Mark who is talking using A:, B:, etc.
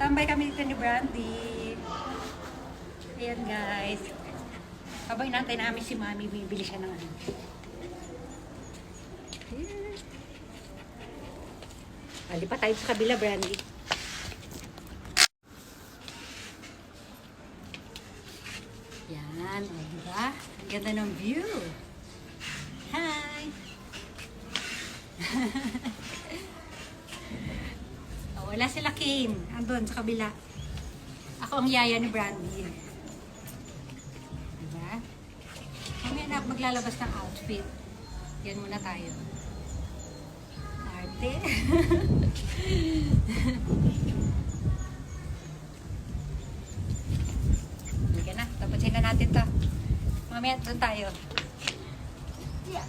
A: Tambay kami dito ni Brandy. Ayan guys. Habang inaantay namin si Mami, bibili siya ng ano. Lipat tayo sa kabila, Brandy. Yan, o diba? Ang ganda ng view. Hi! Wala sila Kane. Andun sa kabila. Ako ang yaya ni Brandy. Diba? Mamaya na ako maglalabas ng outfit. Yan muna tayo. Arte. Halika na. Tapusin na natin to. Mamaya doon tayo. Yeah.